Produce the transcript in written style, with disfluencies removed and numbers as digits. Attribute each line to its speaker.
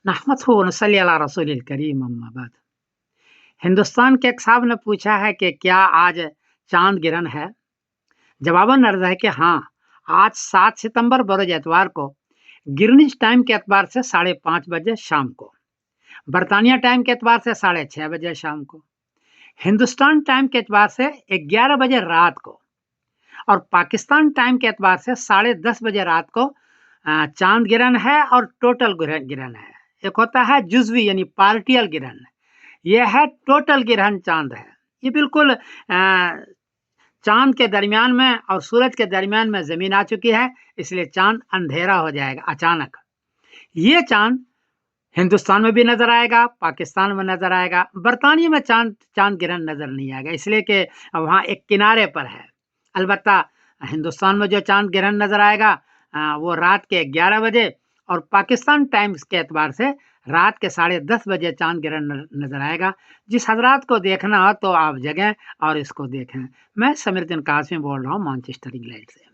Speaker 1: नहमदहु व नसल्ली अला रसूलिल करीम अम्मा बाद। हिंदुस्तान के एक साहब ने पूछा है कि क्या आज चांद गिरन है। जवाबन अर्ज है कि हाँ, आज 7 सितंबर बरोज एतवार को गिरनिज टाइम के एतबार से 5:30 बजे शाम को, बरतानिया टाइम के एतबार से 6:30 बजे शाम को, हिंदुस्तान टाइम के एतबार से 11 बजे रात को और पाकिस्तान टाइम के एतबार से 10:30 बजे रात को चांद गिरन है और टोटल गिरन है। एक होता है जुजवी यानी पार्टियल गिरहन, यह है टोटल गिरहन चांद है। ये बिल्कुल चांद के दरमियान में और सूरज के दरमियान में जमीन आ चुकी है, इसलिए चांद अंधेरा हो जाएगा अचानक। ये चांद हिंदुस्तान में भी नजर आएगा, पाकिस्तान में नजर आएगा, बरतानिया में चांद गिरहन नजर नहीं आएगा, इसलिए कि वहाँ एक किनारे पर है। अलबत्ता हिंदुस्तान में जो चांद गिरहन नजर आएगा वो रात के 11 बजे और पाकिस्तान टाइम्स के एतबार से रात के 10:30 बजे चांद गिरहन नजर आएगा। जिस हजरात को देखना हो तो आप जगें और इसको देखें। मैं समीरुद्दीन कासमी बोल रहा हूँ मैनचेस्टर इंग्लैंड से।